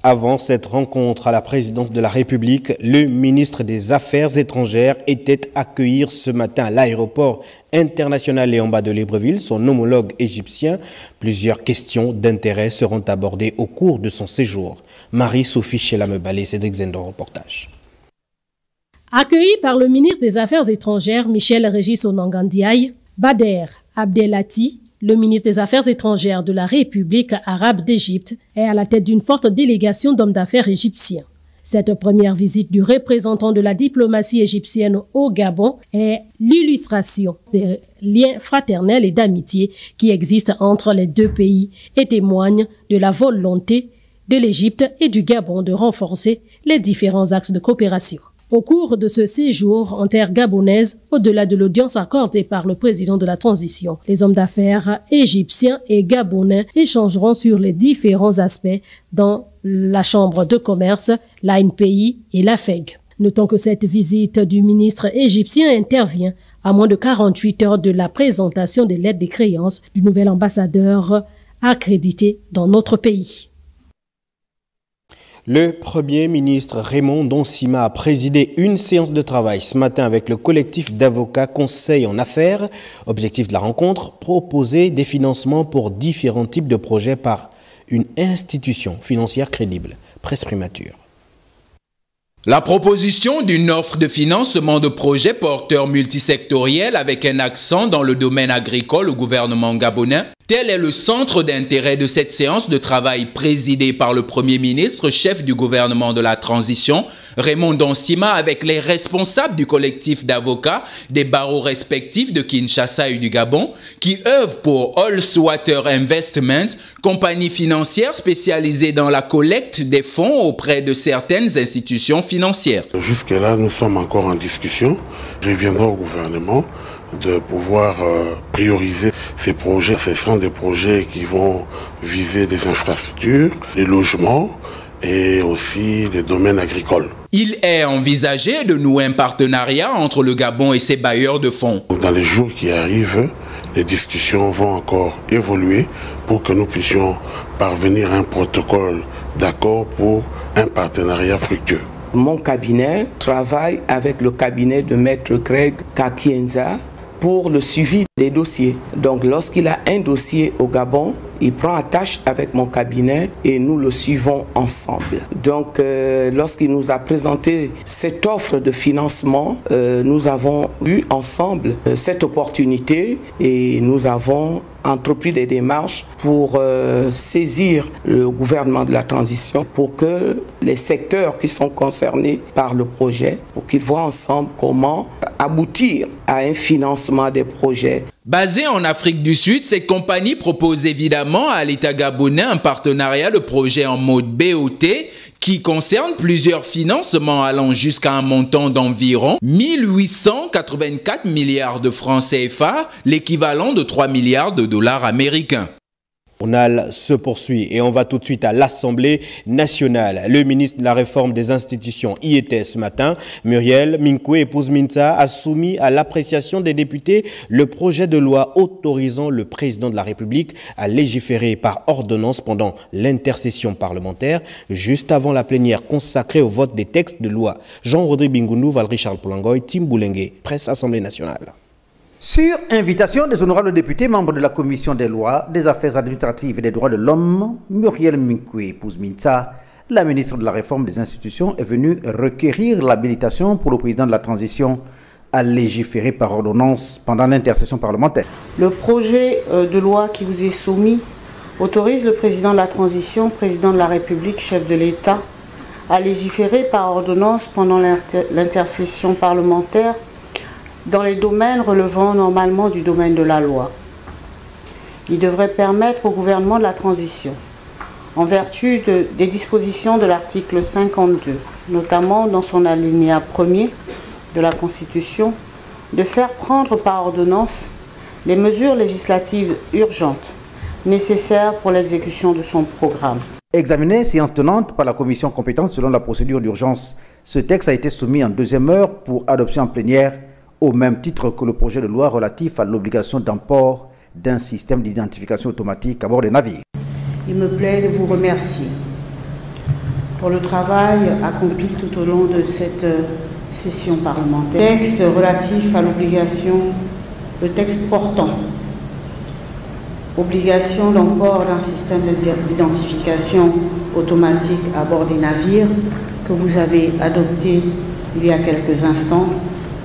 Avant cette rencontre à la présidence de la République, le ministre des Affaires étrangères était accueilli ce matin à l'aéroport international Léon de Libreville, son homologue égyptien. Plusieurs questions d'intérêt seront abordées au cours de son séjour. Marie-Sophie Chelamebale, Cédric Zendo, reportage. Accueilli par le ministre des Affaires étrangères, Michel Régis Onangandiaye, Bader Abdelati, le ministre des Affaires étrangères de la République arabe d'Égypte, est à la tête d'une forte délégation d'hommes d'affaires égyptiens. Cette première visite du représentant de la diplomatie égyptienne au Gabon est l'illustration des liens fraternels et d'amitié qui existent entre les deux pays et témoigne de la volonté de l'Égypte et du Gabon de renforcer les différents axes de coopération. Au cours de ce séjour en terre gabonaise, au-delà de l'audience accordée par le président de la transition, les hommes d'affaires égyptiens et gabonais échangeront sur les différents aspects dans la Chambre de commerce, l'ANPI et la FEG. Notons que cette visite du ministre égyptien intervient à moins de 48 heures de la présentation des lettres des créances du nouvel ambassadeur accrédité dans notre pays. Le Premier ministre Raymond Donsima a présidé une séance de travail ce matin avec le collectif d'avocats Conseil en affaires. Objectif de la rencontre, proposer des financements pour différents types de projets par une institution financière crédible. Presse Primature. La proposition d'une offre de financement de projets porteurs multisectoriels avec un accent dans le domaine agricole au gouvernement gabonais, tel est le centre d'intérêt de cette séance de travail présidée par le Premier ministre, chef du gouvernement de la transition, Raymond Donsima, avec les responsables du collectif d'avocats des barreaux respectifs de Kinshasa et du Gabon, qui œuvrent pour Allswater Investment, compagnie financière spécialisée dans la collecte des fonds auprès de certaines institutions financières. Jusque-là, nous sommes encore en discussion. Je reviendrai au gouvernement de pouvoir prioriser ces projets. Ce sont des projets qui vont viser des infrastructures, des logements et aussi des domaines agricoles. Il est envisagé de nouer un partenariat entre le Gabon et ses bailleurs de fonds. Dans les jours qui arrivent, les discussions vont encore évoluer pour que nous puissions parvenir à un protocole d'accord pour un partenariat fructueux. Mon cabinet travaille avec le cabinet de Maître Greg Kakienza pour le suivi des dossiers. Donc lorsqu'il a un dossier au Gabon, il prend attache avec mon cabinet et nous le suivons ensemble. Donc lorsqu'il nous a présenté cette offre de financement, nous avons eu ensemble cette opportunité et nous avons entrepris des démarches pour saisir le gouvernement de la transition pour que les secteurs qui sont concernés par le projet, pour qu'ils voient ensemble comment aboutir à un financement des projets. Basée en Afrique du Sud, cette compagnie propose évidemment à l'État gabonais un partenariat de projet en mode BOT qui concerne plusieurs financements allant jusqu'à un montant d'environ 1884 milliards de francs CFA, l'équivalent de 3 milliards de dollars américains. Le journal se poursuit et on va tout de suite à l'Assemblée nationale. Le ministre de la Réforme des institutions y était ce matin. Muriel Minkwe, épouse Minta, a soumis à l'appréciation des députés le projet de loi autorisant le président de la République à légiférer par ordonnance pendant l'intercession parlementaire, juste avant la plénière consacrée au vote des textes de loi. Jean-Rodrigue Bingoundou, Valérie Charles Poulangoy, Tim Boulengue, presse Assemblée nationale. Sur invitation des honorables députés membres de la Commission des lois, des affaires administratives et des droits de l'homme, Muriel Minkwe, épouse Minta, la ministre de la Réforme des institutions, est venue requérir l'habilitation pour le président de la transition à légiférer par ordonnance pendant l'intercession parlementaire. Le projet de loi qui vous est soumis autorise le président de la transition, président de la République, chef de l'État, à légiférer par ordonnance pendant l'intercession parlementaire dans les domaines relevant normalement du domaine de la loi. Il devrait permettre au gouvernement de la transition, en vertu des dispositions de l'article 52, notamment dans son alinéa 1er de la Constitution, de faire prendre par ordonnance les mesures législatives urgentes nécessaires pour l'exécution de son programme. Examiné séance tenante par la commission compétente selon la procédure d'urgence, ce texte a été soumis en deuxième heure pour adoption en plénière au même titre que le projet de loi relatif à l'obligation d'import d'un système d'identification automatique à bord des navires. Il me plaît de vous remercier pour le travail accompli tout au long de cette session parlementaire. Texte relatif à l'obligation, le texte portant obligation d'emport d'un système d'identification automatique à bord des navires que vous avez adopté il y a quelques instants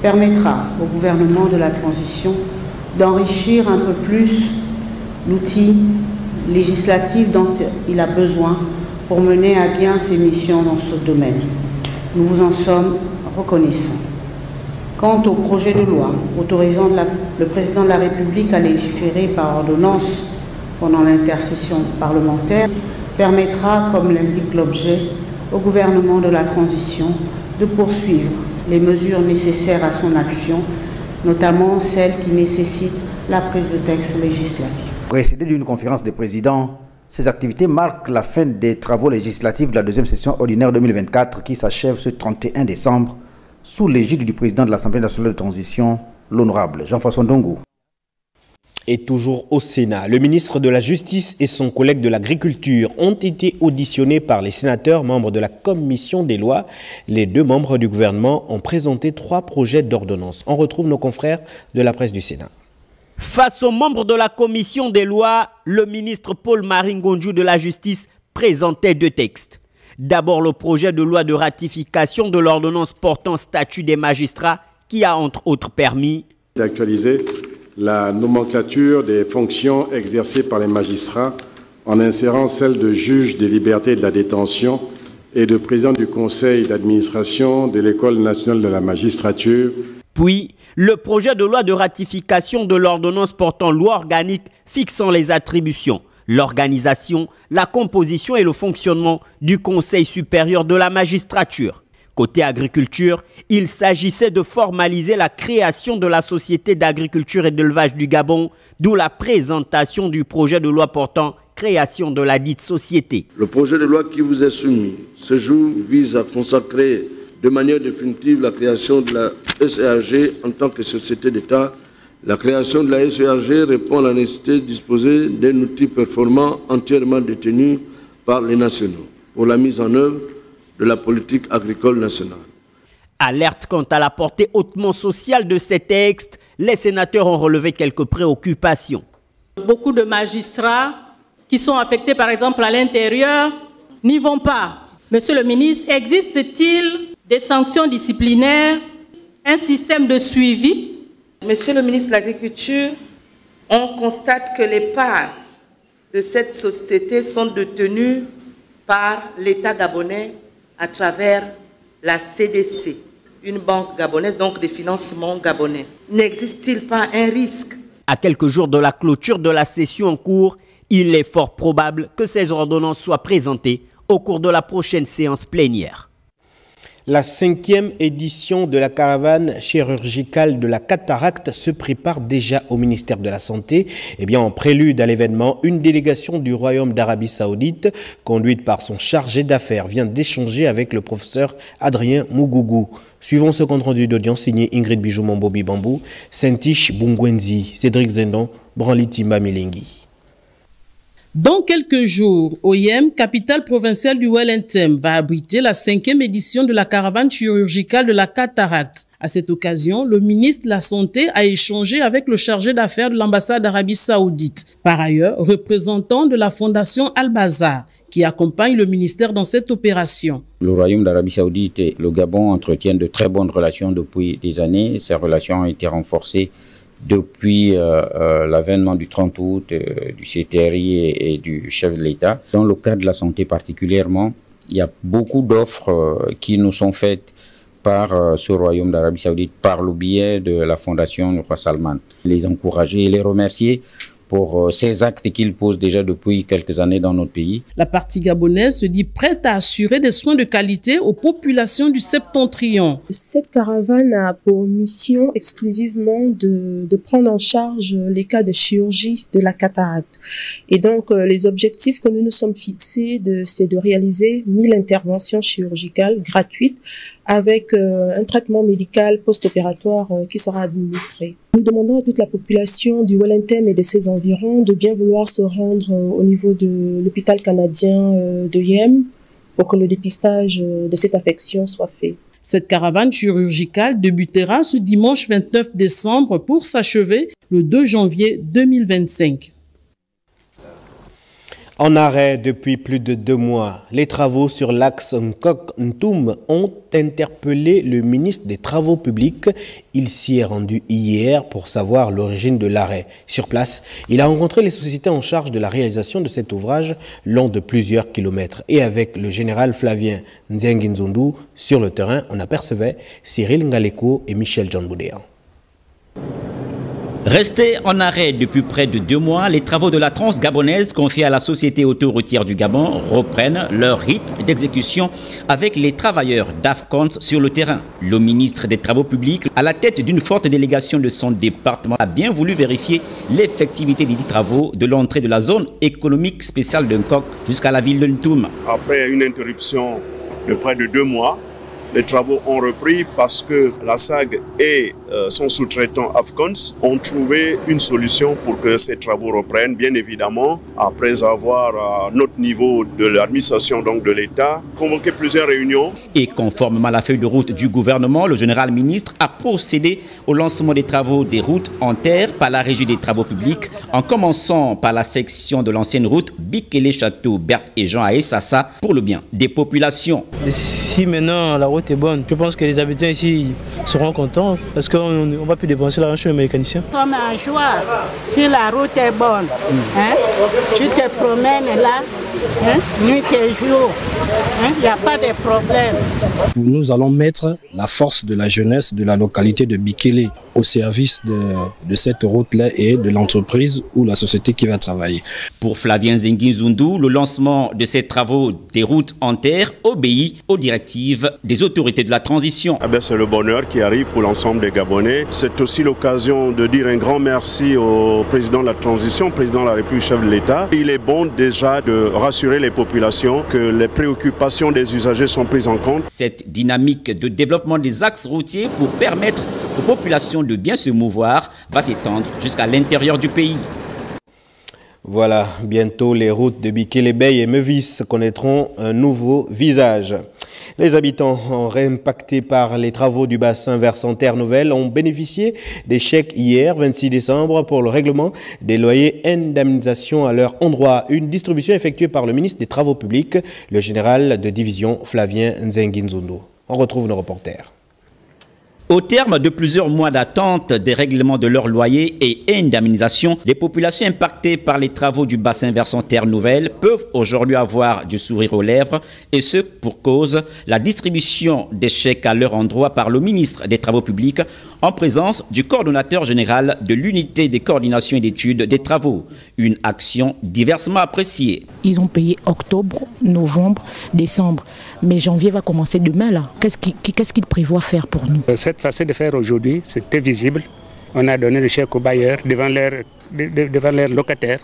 permettra au gouvernement de la transition d'enrichir un peu plus l'outil législatif dont il a besoin pour mener à bien ses missions dans ce domaine. Nous vous en sommes reconnaissants. Quant au projet de loi autorisant le président de la République à légiférer par ordonnance pendant l'intercession parlementaire, permettra, comme l'indique l'objet, au gouvernement de la transition de poursuivre les mesures nécessaires à son action, notamment celles qui nécessitent la prise de textes législatifs. Précédé d'une conférence des présidents, ces activités marquent la fin des travaux législatifs de la deuxième session ordinaire 2024 qui s'achève ce 31 décembre sous l'égide du président de l'Assemblée nationale de transition, l'honorable Jean-François Ndongo. Et toujours au Sénat, le ministre de la Justice et son collègue de l'Agriculture ont été auditionnés par les sénateurs membres de la Commission des lois. Les deux membres du gouvernement ont présenté 3 projets d'ordonnance. On retrouve nos confrères de la presse du Sénat. Face aux membres de la Commission des lois, le ministre Paul-Marie Ngondiou de la Justice présentait 2 textes. D'abord, le projet de loi de ratification de l'ordonnance portant statut des magistrats qui a entre autres permis d'actualiser la nomenclature des fonctions exercées par les magistrats en insérant celle de juge des libertés et de la détention et de président du conseil d'administration de l'École nationale de la magistrature. Puis, le projet de loi de ratification de l'ordonnance portant loi organique fixant les attributions, l'organisation, la composition et le fonctionnement du Conseil supérieur de la magistrature. Côté agriculture, il s'agissait de formaliser la création de la Société d'agriculture et d'élevage du Gabon, d'où la présentation du projet de loi portant création de la dite société. Le projet de loi qui vous est soumis ce jour vise à consacrer de manière définitive la création de la SEAG en tant que société d'État. La création de la SEAG répond à la nécessité de disposer d'un outil performant entièrement détenu par les nationaux pour la mise en œuvre de la politique agricole nationale. Alerte quant à la portée hautement sociale de ces textes, les sénateurs ont relevé quelques préoccupations. Beaucoup de magistrats qui sont affectés par exemple à l'intérieur n'y vont pas. Monsieur le ministre, existe-t-il des sanctions disciplinaires, un système de suivi? Monsieur le ministre de l'Agriculture, on constate que les parts de cette société sont détenues par l'État gabonais à travers la CDC, une banque gabonaise, donc des financements gabonais. N'existe-t-il pas un risque? À quelques jours de la clôture de la session en cours, il est fort probable que ces ordonnances soient présentées au cours de la prochaine séance plénière. La 5e édition de la caravane chirurgicale de la cataracte se prépare déjà au ministère de la Santé. En prélude à l'événement, une délégation du Royaume d'Arabie Saoudite, conduite par son chargé d'affaires, vient d'échanger avec le professeur Adrien Mougougou. Suivons ce compte-rendu d'audience signé Ingrid Bijou-Mambobi Bambou, Saint-Tiche Bungwenzi, Cédric Zendon, Branly Timba Milengi. Dans quelques jours, OIM, capitale provinciale du Wellington, va abriter la 5e édition de la caravane chirurgicale de la cataracte. À cette occasion, le ministre de la Santé a échangé avec le chargé d'affaires de l'ambassade d'Arabie Saoudite. Par ailleurs, représentant de la fondation Al-Bazar, qui accompagne le ministère dans cette opération. Le Royaume d'Arabie Saoudite et le Gabon entretiennent de très bonnes relations depuis des années. Ces relations ont été renforcées depuis l'avènement du 30 août du CTRI et du chef de l'État. Dans le cadre de la santé particulièrement, il y a beaucoup d'offres qui nous sont faites par ce Royaume d'Arabie Saoudite par le biais de la fondation du roi Salman. Les encourager et les remercier pour ces actes qu'ils posent déjà depuis quelques années dans notre pays. La partie gabonaise se dit prête à assurer des soins de qualité aux populations du septentrion. Cette caravane a pour mission exclusivement de prendre en charge les cas de chirurgie de la cataracte. Et donc, les objectifs que nous nous sommes fixés, c'est de réaliser 1000 interventions chirurgicales gratuites avec un traitement médical post-opératoire qui sera administré. Nous demandons à toute la population du Wellington et de ses environs de bien vouloir se rendre au niveau de l'hôpital canadien de Yem pour que le dépistage de cette affection soit fait. Cette caravane chirurgicale débutera ce dimanche 29 décembre pour s'achever le 2 janvier 2025. En arrêt depuis plus de 2 mois, les travaux sur l'axe Nkok-Ntoum ont interpellé le ministre des Travaux publics. Il s'y est rendu hier pour savoir l'origine de l'arrêt. Sur place, il a rencontré les sociétés en charge de la réalisation de cet ouvrage long de plusieurs kilomètres. Et avec le général Flavien Nzenginzundu sur le terrain, on apercevait Cyril Ngaleko et Michel John Boudéa. Restés en arrêt depuis près de 2 mois, les travaux de la transe gabonaise confiés à la Société autoroutière du Gabon reprennent leur rythme d'exécution avec les travailleurs d'AFCONS sur le terrain. Le ministre des Travaux publics, à la tête d'une forte délégation de son département, a bien voulu vérifier l'effectivité des travaux de l'entrée de la zone économique spéciale de Nkok jusqu'à la ville de Ntoum. Après une interruption de près de 2 mois, les travaux ont repris parce que la SAG et son sous-traitant AFCONS ont trouvé une solution pour que ces travaux reprennent. Bien évidemment, après avoir à notre niveau de l'administration, donc de l'État, convoqué plusieurs réunions. Et conformément à la feuille de route du gouvernement, le général ministre a procédé au lancement des travaux des routes en terre par la Régie des Travaux publics, en commençant par la section de l'ancienne route Bikele-Château, Berthe et Jean à Essassa pour le bien des populations. Si maintenant la route est bonne, je pense que les habitants ici seront contents parce qu'on ne va plus dépenser l'argent chez les mécaniciens. Comme un joie, si la route est bonne, tu te promènes là, nuit et jour, il n'y a pas de problème. Nous allons mettre la force de la jeunesse de la localité de Bikele au service de cette route-là et de l'entreprise ou la société qui va travailler. Pour Flavien Nzenginzundu, le lancement de ces travaux des routes en terre obéit aux directives des autorités de la transition. C'est le bonheur qui arrive pour l'ensemble des Gabonais. C'est aussi l'occasion de dire un grand merci au président de la transition, président de la République, chef de l'État. Il est bon déjà de rassurer les populations que les préoccupations des usagers sont prises en compte. Cette dynamique de développement des axes routiers pour permettre aux populations de bien se mouvoir va s'étendre jusqu'à l'intérieur du pays. Voilà, bientôt les routes de Bikele-Bey et Mevis connaîtront un nouveau visage. Les habitants réimpactés par les travaux du bassin versant Terre Nouvelle ont bénéficié des chèques hier, 26 décembre, pour le règlement des loyers indemnisation à leur endroit. Une distribution effectuée par le ministre des Travaux publics, le général de division Flavien Nzenginzundu. On retrouve nos reporters. Au terme de plusieurs mois d'attente des règlements de leur loyer et indemnisation, les populations impactées par les travaux du bassin versant Terre Nouvelle peuvent aujourd'hui avoir du sourire aux lèvres, et ce pour cause la distribution des chèques à leur endroit par le ministre des Travaux publics en présence du coordonnateur général de l'unité de coordination et d'études des travaux. Une action diversement appréciée. Ils ont payé octobre, novembre, décembre, mais janvier va commencer demain là. Qu'est-ce qu'ils prévoient faire pour nous? Cette façon de faire aujourd'hui, c'était visible. On a donné le chèque aux bailleurs devant leurs locataires.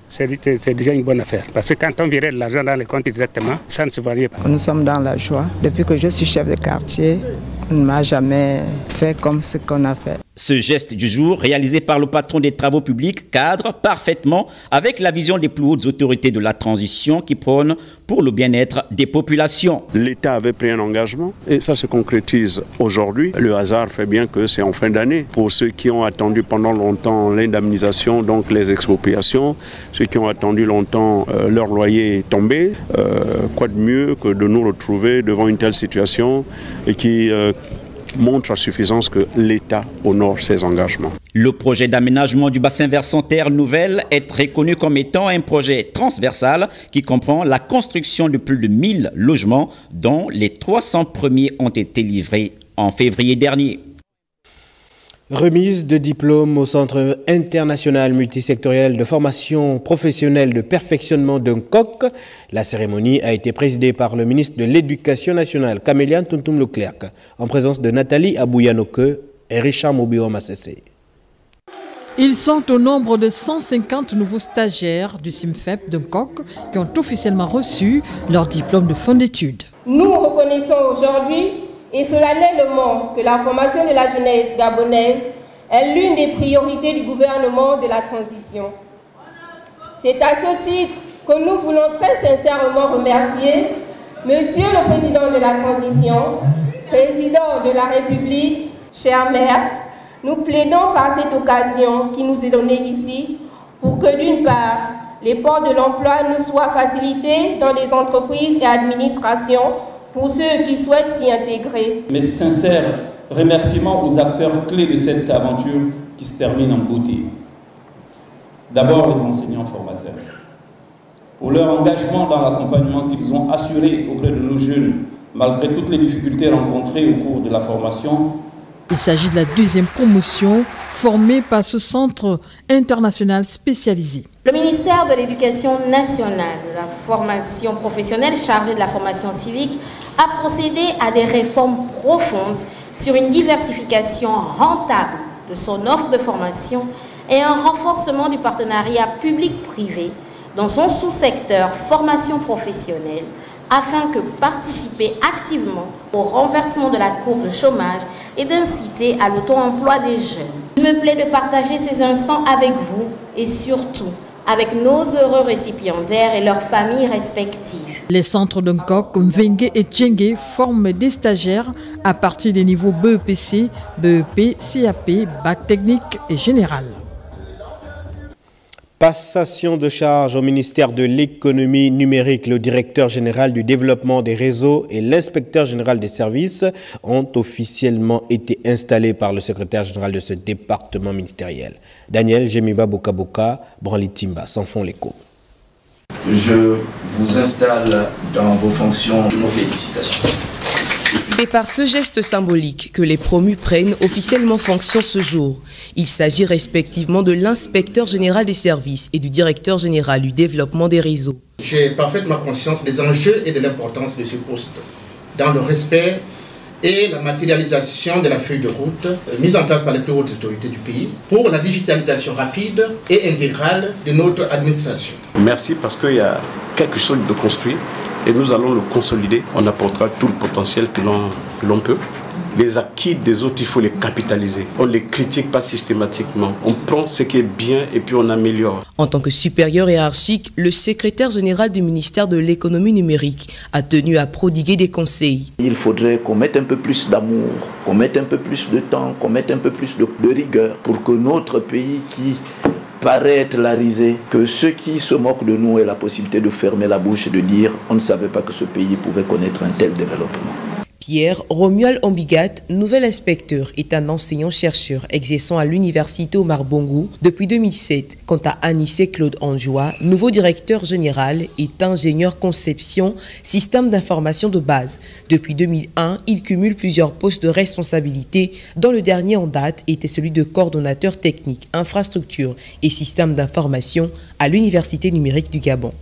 C'est déjà une bonne affaire. Parce que quand on virait de l'argent dans les comptes directement, ça ne se voyait pas. Nous sommes dans la joie. Depuis que je suis chef de quartier, on ne m'a jamais fait comme ce qu'on a fait. Ce geste du jour, réalisé par le patron des travaux publics, cadre parfaitement avec la vision des plus hautes autorités de la transition qui prônent pour le bien-être des populations. L'État avait pris un engagement et ça se concrétise aujourd'hui. Le hasard fait bien que c'est en fin d'année. Pour ceux qui ont attendu pendant longtemps l'indemnisation, donc les expropriations, ceux qui ont attendu longtemps leur loyer tombé, quoi de mieux que de nous retrouver devant une telle situation et qui montre à suffisance que l'État honore ses engagements. Le projet d'aménagement du bassin versant Terre Nouvelle est reconnu comme étant un projet transversal qui comprend la construction de plus de 1000 logements, dont les 300 premiers ont été livrés en février dernier. Remise de diplôme au Centre international multisectoriel de formation professionnelle de perfectionnement de Nkok. La cérémonie a été présidée par le ministre de l'Éducation nationale, Camélian Tuntum-Leclerc, en présence de Nathalie Abouyanoke et Richard Mobio-Massessé. Ils sont au nombre de 150 nouveaux stagiaires du CIMFEP de Nkok qui ont officiellement reçu leur diplôme de fin d'études. Nous reconnaissons aujourd'hui et solennellement que la formation de la jeunesse gabonaise est l'une des priorités du gouvernement de la transition. C'est à ce titre que nous voulons très sincèrement remercier Monsieur le Président de la Transition, Président de la République, cher maire, nous plaidons par cette occasion qui nous est donnée ici pour que d'une part, les ports de l'emploi nous soient facilités dans les entreprises et administrations pour ceux qui souhaitent s'y intégrer. Mes sincères remerciements aux acteurs clés de cette aventure qui se termine en beauté. D'abord les enseignants formateurs, pour leur engagement dans l'accompagnement qu'ils ont assuré auprès de nos jeunes, malgré toutes les difficultés rencontrées au cours de la formation. Il s'agit de la deuxième promotion formée par ce centre international spécialisé. Le ministère de l'Éducation nationale, de la formation professionnelle chargé de la formation civique, a procédé à des réformes profondes sur une diversification rentable de son offre de formation et un renforcement du partenariat public-privé dans son sous-secteur formation professionnelle afin que participer activement au renversement de la courbe de chômage et d'inciter à l'auto-emploi des jeunes. Il me plaît de partager ces instants avec vous et surtout avec nos heureux récipiendaires et leurs familles respectives. Les centres de Nkok, Mvengue et Tchengue forment des stagiaires à partir des niveaux BEPC, BEP, CAP, bac technique et général. Passation de charge au ministère de l'économie numérique. Le directeur général du développement des réseaux et l'inspecteur général des services ont officiellement été installés par le secrétaire général de ce département ministériel. Daniel Jemiba Bokaboka, Branly Timba, s'en font l'écho. Je vous installe dans vos fonctions. Nos félicitations. C'est par ce geste symbolique que les promus prennent officiellement fonction ce jour. Il s'agit respectivement de l'inspecteur général des services et du directeur général du développement des réseaux. J'ai parfaitement conscience des enjeux et de l'importance de ce poste dans le respect et la matérialisation de la feuille de route mise en place par les plus hautes autorités du pays pour la digitalisation rapide et intégrale de notre administration. Merci parce qu'il y a quelque chose de construit. Et nous allons le consolider. On apportera tout le potentiel que l'on peut. Les acquis des autres, il faut les capitaliser. On ne les critique pas systématiquement. On prend ce qui est bien et puis on améliore. En tant que supérieur hiérarchique, le secrétaire général du ministère de l'économie numérique a tenu à prodiguer des conseils. Il faudrait qu'on mette un peu plus d'amour, qu'on mette un peu plus de temps, qu'on mette un peu plus de rigueur pour que notre pays qui paraît être la risée, que ceux qui se moquent de nous aient la possibilité de fermer la bouche et de dire on ne savait pas que ce pays pouvait connaître un tel développement. Pierre Romuald Ambigat, nouvel inspecteur, est un enseignant-chercheur exerçant à l'université Omar Bongo depuis 2007. Quant à Anissé Claude Anjoua, nouveau directeur général, est ingénieur conception, système d'information de base. Depuis 2001, il cumule plusieurs postes de responsabilité, dont le dernier en date était celui de coordonnateur technique, infrastructure et système d'information à l'université numérique du Gabon.